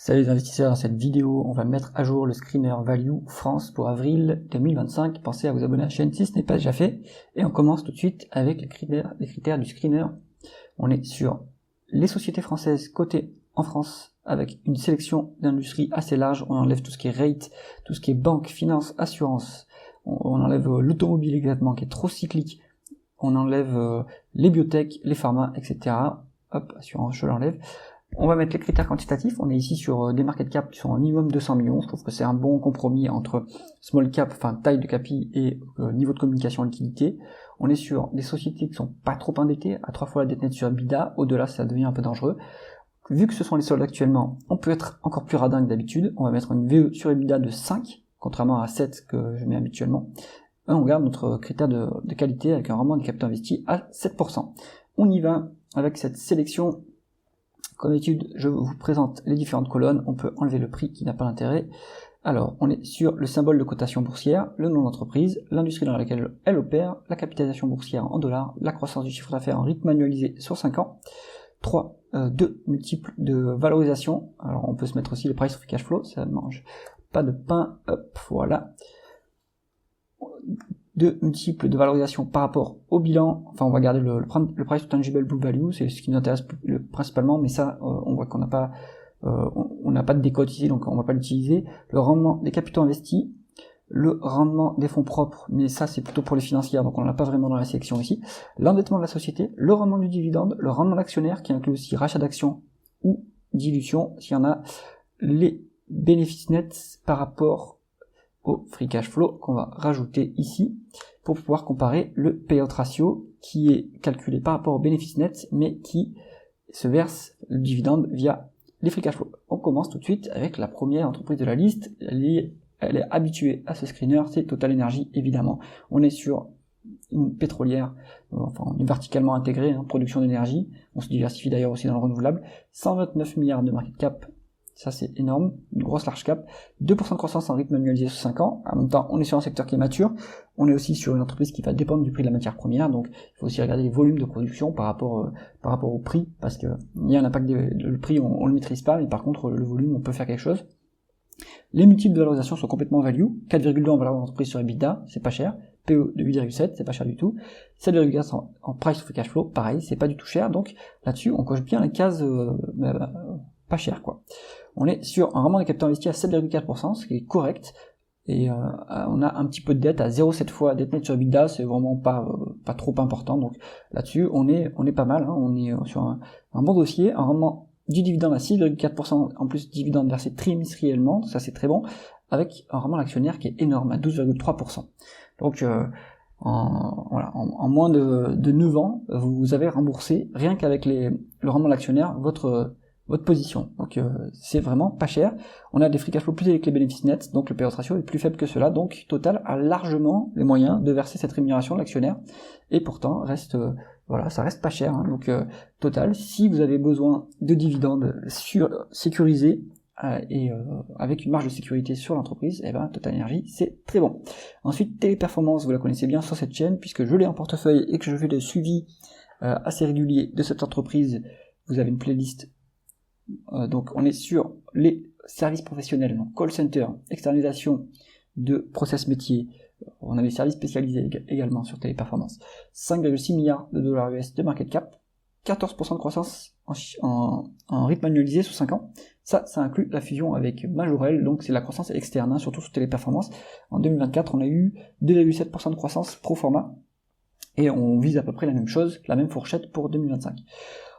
Salut les investisseurs, dans cette vidéo, on va mettre à jour le screener Value France pour avril 2025. Pensez à vous abonner à la chaîne si ce n'est pas déjà fait. Et on commence tout de suite avec les critères du screener. On est sur les sociétés françaises cotées en France avec une sélection d'industries assez large. On enlève tout ce qui est rate, tout ce qui est banque, finance, assurance. On enlève l'automobile également qui est trop cyclique. On enlève les biotech, les pharma, etc. Hop, assurance, je l'enlève. On va mettre les critères quantitatifs. On est ici sur des market cap qui sont au minimum 200 millions. Je trouve que c'est un bon compromis entre small cap, enfin taille de capi et niveau de communication liquidité. On est sur des sociétés qui sont pas trop endettées, à 3 fois la dette nette sur EBITDA. Au-delà, ça devient un peu dangereux. Vu que ce sont les soldes actuellement, on peut être encore plus radin que d'habitude. On va mettre une VE sur EBITDA de 5, contrairement à 7 que je mets habituellement. Et on garde notre critère de qualité avec un rendement des capitaux investis à 7%. On y va avec cette sélection. Comme d'habitude, je vous présente les différentes colonnes. On peut enlever le prix qui n'a pas d'intérêt. Alors, on est sur le symbole de cotation boursière, le nom d'entreprise, l'industrie dans laquelle elle opère, la capitalisation boursière en dollars, la croissance du chiffre d'affaires en rythme annualisé sur 5 ans, 2 multiples de valorisation. Alors, on peut se mettre aussi le price of cash flow, ça ne mange pas de pain. Hop, voilà. 2 multiples de valorisation par rapport au bilan. Enfin, on va garder le price to tangible book value, c'est ce qui nous intéresse principalement, mais ça, on voit qu'on n'a pas, on n'a pas de décote ici, donc on va pas l'utiliser. Le rendement des capitaux investis, le rendement des fonds propres, mais ça c'est plutôt pour les financières, donc on l'a pas vraiment dans la sélection ici. L'endettement de la société, le rendement du dividende, le rendement de l'actionnaire, qui inclut aussi rachat d'actions ou dilution, s'il y en a, les bénéfices nets par rapport au free cash flow qu'on va rajouter ici pour pouvoir comparer le payout ratio qui est calculé par rapport au bénéfice net mais qui se verse le dividende via les free cash flow. On commence tout de suite avec la première entreprise de la liste. Elle est habituée à ce screener, c'est Total Energy évidemment. On est sur une pétrolière, enfin on est verticalement intégré, production d'énergie, on se diversifie d'ailleurs aussi dans le renouvelable, 129 milliards de market cap. Ça c'est énorme, une grosse large cap, 2% de croissance en rythme annualisé sur 5 ans, en même temps on est sur un secteur qui est mature, on est aussi sur une entreprise qui va dépendre du prix de la matière première, donc il faut aussi regarder les volumes de production par rapport au prix, parce que il y a un impact, le prix on le maîtrise pas, mais par contre le volume on peut faire quelque chose. Les multiples de valorisation sont complètement value, 4,2 en valeur d'entreprise sur EBITDA, c'est pas cher, PE de 8,7, c'est pas cher du tout, 7,4 en price of cash flow, pareil, c'est pas du tout cher, donc là-dessus on coche bien les cases pas cher quoi. On est sur un rendement des capitaux investis à 7,4%, ce qui est correct, et on a un petit peu de dette à 0,7 fois dette nette sur EBITDA, c'est vraiment pas trop important, donc là-dessus on est pas mal, on est sur un bon dossier, un rendement du dividende à 6,4%, en plus dividende versé trimestriellement, ça c'est très bon, avec un rendement à l'actionnaire qui est énorme, à 12,3%. Donc en moins de 9 ans, vous avez remboursé, rien qu'avec le rendement de l'actionnaire, votre position. Donc c'est vraiment pas cher. On a des free cash flow plus élevés que les bénéfices nets, donc le payout ratio est plus faible que cela, donc Total a largement les moyens de verser cette rémunération de l'actionnaire, et pourtant ça reste pas cher. Donc Total, si vous avez besoin de dividendes sécurisés et avec une marge de sécurité sur l'entreprise, et ben Total Energy c'est très bon. Ensuite Téléperformance, vous la connaissez bien sur cette chaîne, puisque je l'ai en portefeuille et que je fais le suivi assez régulier de cette entreprise. Vous avez une playlist. Donc on est sur les services professionnels, donc call center, externalisation de process métier. On a des services spécialisés également sur Téléperformance. 5,6 milliards de dollars US de market cap, 14% de croissance en rythme annualisé sur 5 ans. Ça inclut la fusion avec Majorel, donc c'est la croissance externe, surtout sur Téléperformance. En 2024, on a eu 2,7% de croissance pro forma, et on vise à peu près la même chose, la même fourchette pour 2025.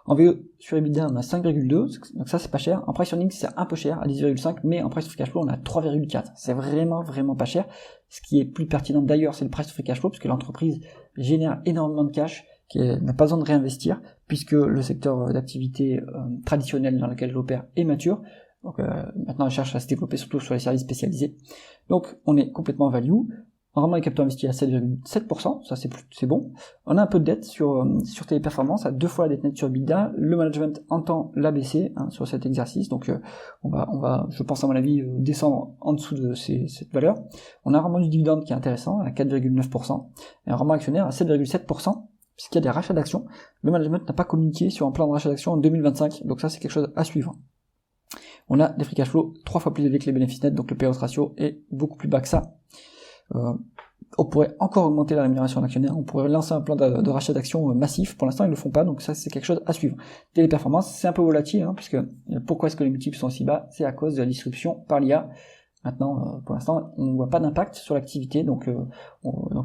En VE sur EBITDA, on a 5,2, donc ça c'est pas cher. En price earnings, c'est un peu cher, à 10,5, mais en price of cash flow, on a 3,4. C'est vraiment pas cher. Ce qui est plus pertinent d'ailleurs, c'est le price of cash flow, parce que l'entreprise génère énormément de cash, qui n'a pas besoin de réinvestir, puisque le secteur d'activité traditionnel dans lequel elle opère est mature. Donc maintenant, elle cherche à se développer surtout sur les services spécialisés. Donc on est complètement value. Un rendement des capitaux investis à 7,7%, ça c'est bon. On a un peu de dette sur Téléperformance, à 2 fois la dette nette sur EBITDA. Le management entend l'abaisser sur cet exercice, donc on va, je pense à mon avis, descendre en dessous de cette valeur. On a un rendement du dividende qui est intéressant, à 4,9%, et un rendement actionnaire à 7,7%, puisqu'il y a des rachats d'actions. Le management n'a pas communiqué sur un plan de rachat d'actions en 2025, donc ça c'est quelque chose à suivre. on a des free cash flow 3 fois plus élevés que les bénéfices nets, donc le payout ratio est beaucoup plus bas que ça. On pourrait encore augmenter la rémunération d'actionnaire, on pourrait lancer un plan de rachat d'actions massif, pour l'instant ils ne le font pas, donc ça c'est quelque chose à suivre. Téléperformance, c'est un peu volatile, puisque pourquoi est-ce que les multiples sont si bas? C'est à cause de la disruption par l'IA. Maintenant, pour l'instant, on ne voit pas d'impact sur l'activité, donc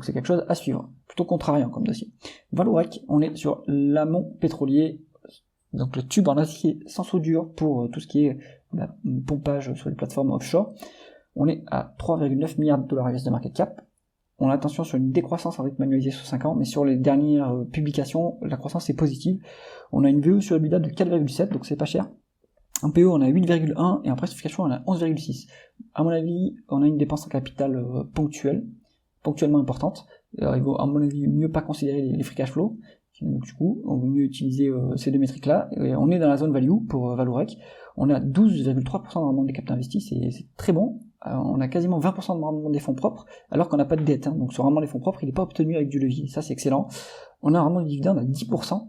c'est quelque chose à suivre. Plutôt contrariant comme dossier. Vallourec, on est sur l'amont pétrolier, donc le tube en acier sans soudure pour tout ce qui est pompage sur les plateformes offshore. On est à 3,9 milliards de dollars US de market cap. On a attention sur une décroissance en rythme annualisé sur 5 ans, mais sur les dernières publications, la croissance est positive. On a une VE sur EBITDA de 4,7, donc c'est pas cher. En PE, on a 8,1 et en price to cash flow, on a 11,6. À mon avis, on a une dépense en capital ponctuellement importante. Alors, il vaut, à mon avis, mieux pas considérer les free cash flow. Donc, du coup, on vaut mieux utiliser ces deux métriques-là. Et on est dans la zone value pour Vallourec. On a 12,3% de rendement des capitaux investis, c'est très bon. On a quasiment 20% de rendement des fonds propres, alors qu'on n'a pas de dette. Donc, ce rendement des fonds propres, il n'est pas obtenu avec du levier. Ça, c'est excellent. On a un rendement de dividende à 10%.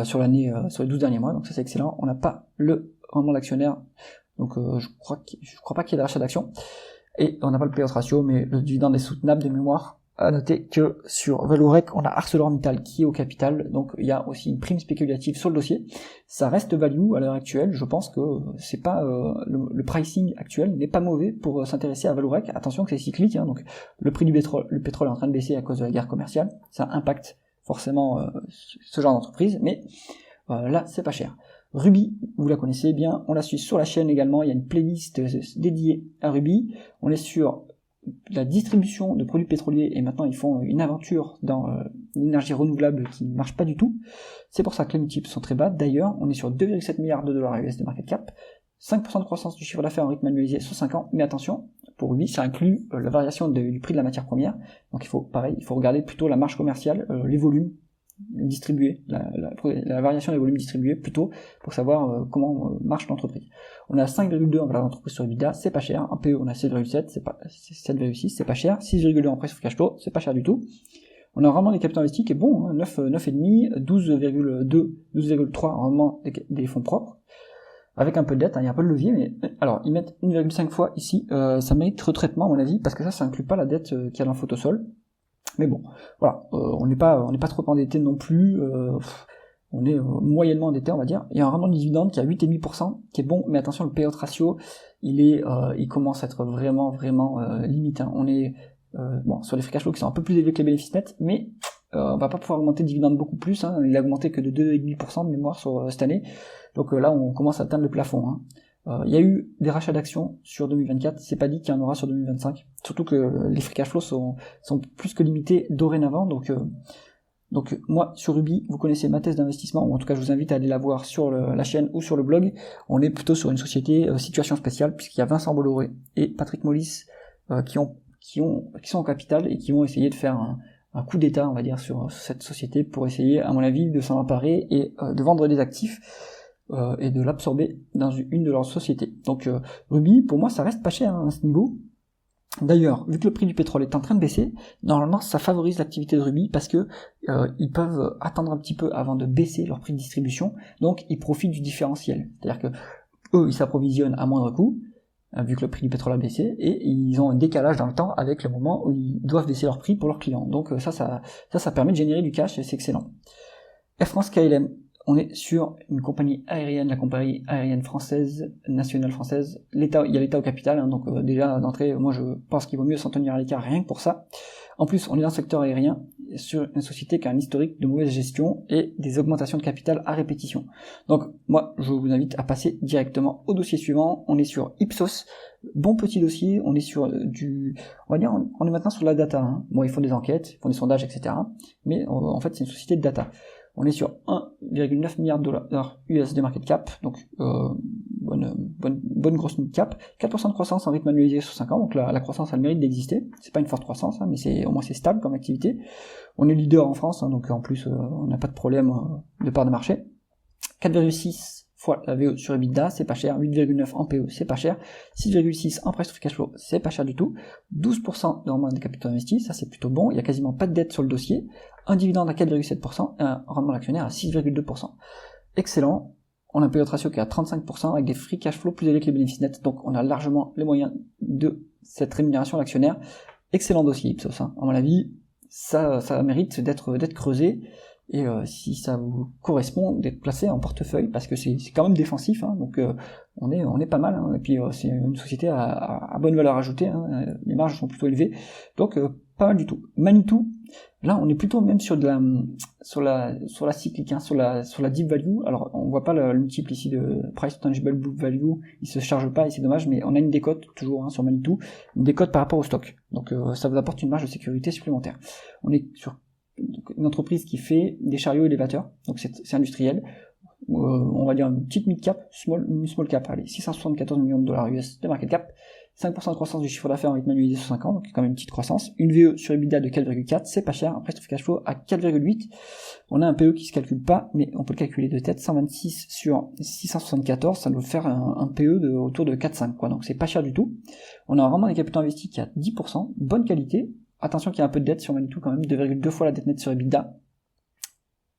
Sur l'année, sur les 12 derniers mois, donc ça c'est excellent. On n'a pas le rendement d'actionnaire, donc je crois pas qu'il y ait de rachat d'actions, et on n'a pas le payout ratio, mais le dividende est soutenable de mémoire. À noter que sur Vallourec, on a ArcelorMittal qui est au capital, donc il y a aussi une prime spéculative sur le dossier. Ça reste value à l'heure actuelle, je pense que c'est pas le pricing actuel n'est pas mauvais pour s'intéresser à Vallourec. Attention que c'est cyclique, donc le prix du pétrole, le pétrole est en train de baisser à cause de la guerre commerciale, ça impacte forcément ce genre d'entreprise, mais là c'est pas cher. Ruby, vous la connaissez bien, on la suit sur la chaîne également, il y a une playlist dédiée à Ruby, on est sur la distribution de produits pétroliers et maintenant ils font une aventure dans l'énergie renouvelable qui ne marche pas du tout, c'est pour ça que les multiples sont très bas. D'ailleurs on est sur 2,7 milliards de dollars US de market cap, 5% de croissance du chiffre d'affaires en rythme annualisé sur 5 ans, mais attention, pour Ruby, ça inclut la variation du prix de la matière première, donc il faut regarder plutôt la marge commerciale, les volumes distribués, la variation des volumes distribués plutôt, pour savoir comment marche l'entreprise. On a 5,2 en valeur d'entreprise sur EBITDA, c'est pas cher, en PE on a 7,7, c'est 7,6, c'est pas cher, 6,2 en price to cash flow, c'est pas cher du tout. On a vraiment des capitaux investis qui est bon, 9,5, 12,2, 12,3 en rendement des fonds propres, avec un peu de dette, il y a un peu de levier, mais alors ils mettent 1,5 fois ici, ça mérite retraitement à mon avis, parce que ça inclut pas la dette qu'il y a dans le Photosol. Mais bon, voilà, on n'est pas trop endetté non plus, on est moyennement endetté on va dire. Il y a un rendement de dividende qui est à 8,5%, qui est bon, mais attention, le payout ratio, il commence à être vraiment limite. On est sur les free cash flow qui sont un peu plus élevés que les bénéfices nets, mais on va pas pouvoir augmenter le dividende beaucoup plus, il a augmenté que de 2,5% de mémoire sur cette année, donc là on commence à atteindre le plafond. Il y a eu des rachats d'actions sur 2024, c'est pas dit qu'il y en aura sur 2025, surtout que les free cash flow sont plus que limités dorénavant, donc moi sur Ruby, vous connaissez ma thèse d'investissement, ou en tout cas je vous invite à aller la voir sur la chaîne ou sur le blog. On est plutôt sur une société situation spéciale, puisqu'il y a Vincent Bolloré et Patrick Mollis qui sont au capital et qui vont essayer de faire un coup d'état, on va dire, sur cette société pour essayer, à mon avis, de s'en emparer et de vendre des actifs et de l'absorber dans une de leurs sociétés. Donc Ruby, pour moi, ça reste pas cher à ce niveau. D'ailleurs, vu que le prix du pétrole est en train de baisser, normalement ça favorise l'activité de Ruby parce que ils peuvent attendre un petit peu avant de baisser leur prix de distribution, donc ils profitent du différentiel. C'est-à-dire que eux, ils s'approvisionnent à moindre coût, vu que le prix du pétrole a baissé, et ils ont un décalage dans le temps avec le moment où ils doivent baisser leur prix pour leurs clients. Donc ça permet de générer du cash et c'est excellent. Air France KLM, on est sur une compagnie aérienne, la compagnie aérienne française, nationale française. Il y a l'État au capital, donc déjà d'entrée, moi je pense qu'il vaut mieux s'en tenir à l'écart rien que pour ça. En plus, on est dans le secteur aérien, sur une société qui a un historique de mauvaise gestion et des augmentations de capital à répétition. Donc moi, je vous invite à passer directement au dossier suivant. On est sur Ipsos, bon petit dossier, on est sur on va dire, on est maintenant sur la data. Bon, ils font des enquêtes, ils font des sondages, etc. Mais en fait, c'est une société de data. On est sur 1,9 milliard de dollars US de market cap, donc bonne grosse cap, 4% de croissance en rythme annualisé sur 5 ans, donc la croissance a le mérite d'exister, c'est pas une forte croissance, mais au moins c'est stable comme activité. On est leader en France, donc en plus on n'a pas de problème de part de marché. 4,6 fois la VE sur EBITDA, c'est pas cher, 8,9 en PE, c'est pas cher, 6,6 en price to cash flow, c'est pas cher du tout, 12% de rendement des capitaux investis, ça c'est plutôt bon, il y a quasiment pas de dette sur le dossier, un dividende à 4,7%, et un rendement d'actionnaire à 6,2%. Excellent, on a un payout ratio qui est à 35% avec des free cash flow plus élevés que les bénéfices nets, donc on a largement les moyens de cette rémunération à l'actionnaire. Excellent dossier Ipsos, hein. À mon avis, ça mérite d'être creusé, et si ça vous correspond, d'être placé en portefeuille, parce que c'est quand même défensif, hein, donc on est pas mal, hein, et puis c'est une société à bonne valeur ajoutée, hein, les marges sont plutôt élevées, donc pas mal du tout. Manitou, là on est plutôt même sur la cyclique, hein, sur la deep value. Alors on voit pas le multiple ici de price to tangible book value, il se charge pas et c'est dommage, mais on a une décote toujours, hein, sur Manitou, une décote par rapport au stock, donc ça vous apporte une marge de sécurité supplémentaire. On est sur une entreprise qui fait des chariots élévateurs, donc c'est industriel, on va dire une petite mid-cap, une small cap, allez, 674 millions de dollars US de market cap, 5% de croissance du chiffre d'affaires en rythme annualisé sur 5 ans, donc quand même une petite croissance, une VE sur EBITDA de 4,4, c'est pas cher, un price to cash flow à 4,8, on a un PE qui se calcule pas, mais on peut le calculer de tête, 126 sur 674, ça nous fait un PE autour de 4,5, quoi, donc c'est pas cher du tout. On a vraiment des capitaux investis qui est à 10%, bonne qualité. Attention qu'il y a un peu de dette sur Manitou quand même, 2,2 fois la dette nette sur EBITDA.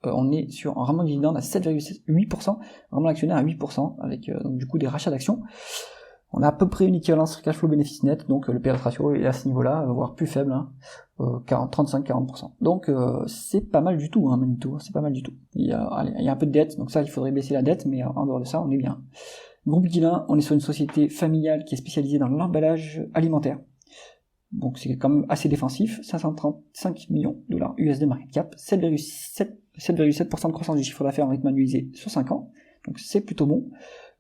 On est sur un rendement de dividende à 7,8%, rendement actionnaire à 8%, avec donc du coup des rachats d'actions. On a à peu près une équivalence cash flow bénéfice net, donc le payout ratio est à ce niveau-là, voire plus faible, hein, 35-40%. Donc c'est pas mal du tout, hein, Manitou, c'est pas mal du tout. Il y a un peu de dette, donc ça il faudrait baisser la dette, mais en dehors de ça on est bien. Groupe Guillain, on est sur une société familiale qui est spécialisée dans l'emballage alimentaire. Donc c'est quand même assez défensif, 535 millions de dollars USD market cap, 7,7% de croissance du chiffre d'affaires en rythme annualisé sur 5 ans, donc c'est plutôt bon.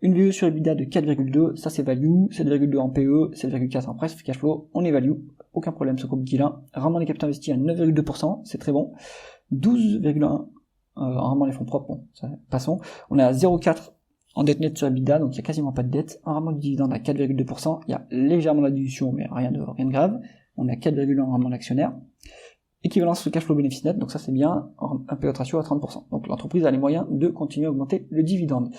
Une VE sur EBITDA de 4,2, ça c'est value, 7,2 en PE, 7,4 en price cash flow, on est value, aucun problème ce groupe Guillain. Rendement des capitaux investis à 9,2%, c'est très bon. 12,1 en rendement des fonds propres, bon, ça, passons. On est à 0,4 en dette nette sur EBITDA, donc il n'y a quasiment pas de dette. Un rendement du dividende à 4,2%, il y a légèrement la dilution, mais rien de grave. On est à 4,1 en rendement d'actionnaire. Équivalence sur cash flow bénéfice net, donc ça c'est bien, un payout ratio à 30%. Donc l'entreprise a les moyens de continuer à augmenter le dividende.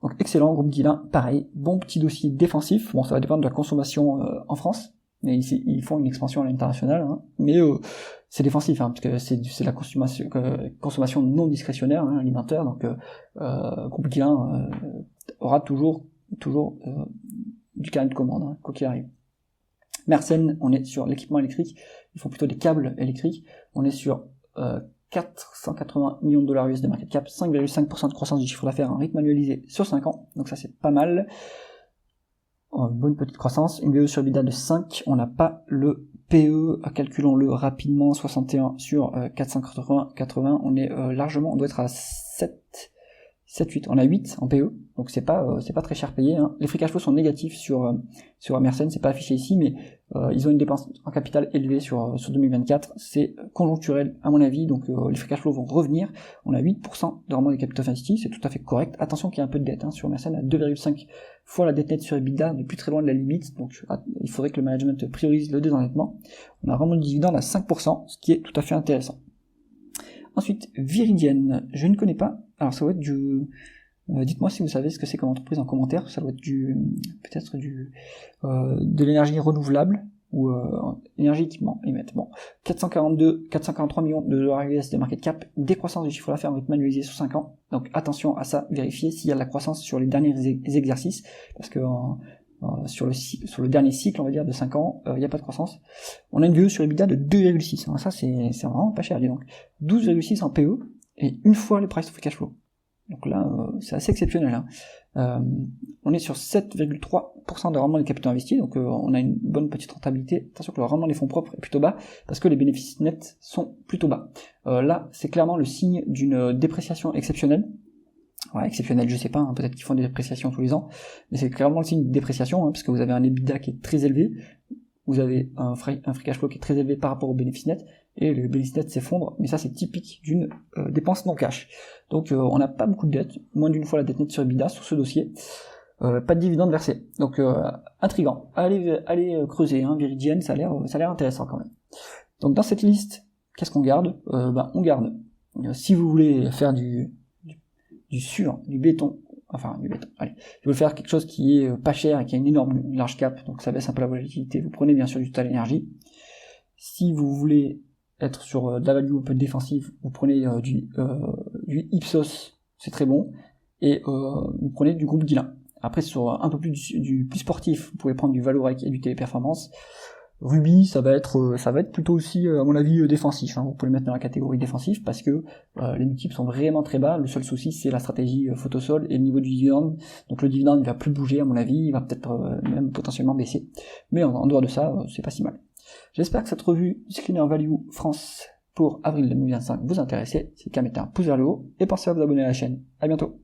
Donc excellent, groupe Guillain, pareil, bon petit dossier défensif. Bon, ça va dépendre de la consommation en France, mais ici, ils font une expansion à l'international, hein, mais c'est défensif, hein, parce que c'est la consommation non discrétionnaire, hein, alimentaire, donc groupe Guillain aura toujours du carnet de commande, hein, quoi qu'il arrive. Mersenne, on est sur l'équipement électrique, ils font plutôt des câbles électriques, on est sur 480 millions de dollars US de market cap, 5,5% de croissance du chiffre d'affaires en rythme annualisé sur 5 ans, donc ça c'est pas mal. Bonne petite croissance, une VE sur EBITDA de 5, on n'a pas le PE, calculons-le rapidement, 61 sur 480, on est largement, on doit être à 7,8, on a 8 en PE, donc c'est pas très cher payé, hein. Les free cash flow sont négatifs sur Mersenne, c'est pas affiché ici, mais ils ont une dépense en capital élevée sur 2024, c'est conjoncturel à mon avis, donc les free cash flow vont revenir. On a 8% de rendement des capitaux investis, c'est tout à fait correct. Attention qu'il y a un peu de dette, hein, sur Mersenne, à 2,5 fois la dette nette sur EBITDA, on est plus très loin de la limite, donc il faudrait que le management priorise le désendettement. On a un rendement de dividende à 5%, ce qui est tout à fait intéressant. Ensuite, Viridienne, je ne connais pas, alors ça doit être du... dites-moi si vous savez ce que c'est comme entreprise en commentaire, ça doit être peut-être de l'énergie renouvelable, ou énergie équipement, émettre. Bon, 443 millions de dollars US de market cap, décroissance du chiffre d'affaires en rythme annualisé sur 5 ans, donc attention à ça, vérifiez s'il y a de la croissance sur les derniers exercices, parce que sur le dernier cycle, on va dire, de 5 ans, il n'y a pas de croissance. On a une VE sur EBITDA de 2,6, hein, ça c'est vraiment pas cher, dis donc. 12,6 en PE, et une fois le price to free cash flow. Donc là, c'est assez exceptionnel, hein. On est sur 7,3% de rendement des capitaux investis, donc on a une bonne petite rentabilité. Attention que le rendement des fonds propres est plutôt bas, parce que les bénéfices nets sont plutôt bas. Là, c'est clairement le signe d'une dépréciation exceptionnelle. Ouais, exceptionnelle, je sais pas, hein, peut-être qu'ils font des dépréciations tous les ans, mais c'est clairement le signe de dépréciation, hein, parce que vous avez un EBITDA qui est très élevé, vous avez un free cash flow qui est très élevé par rapport aux bénéfices nets, et le bénéfice net s'effondre, mais ça c'est typique d'une dépense non cash. Donc on n'a pas beaucoup de dettes, moins d'une fois la dette nette sur EBITDA sur ce dossier, pas de dividendes versés. Donc intriguant. Allez creuser, hein, Viridienne, ça a l'air intéressant quand même. Donc dans cette liste, qu'est-ce qu'on garde? On garde. Si vous voulez faire du béton, allez, si vous voulez faire quelque chose qui est pas cher et qui a une large cap, donc ça baisse un peu la volatilité, vous prenez bien sûr du Total Energy. Si vous voulez être sur de la value un peu défensive, vous prenez du Ipsos, c'est très bon. et vous prenez du groupe Guillain. Après, sur un peu plus du plus sportif, vous pouvez prendre du Valorec et du Téléperformance. Ruby, ça va être plutôt aussi, à mon avis, défensif. Hein. Vous pouvez le mettre dans la catégorie défensif parce que les multiples sont vraiment très bas. Le seul souci, c'est la stratégie photosol et le niveau du dividende. Donc le dividende, il va plus bouger, à mon avis, il va peut-être même potentiellement baisser. Mais en dehors de ça, c'est pas si mal. J'espère que cette revue Screener Value France pour avril 2025 vous intéresse. Si c'est le cas, mettez un pouce vers le haut et pensez à vous abonner à la chaîne. À bientôt.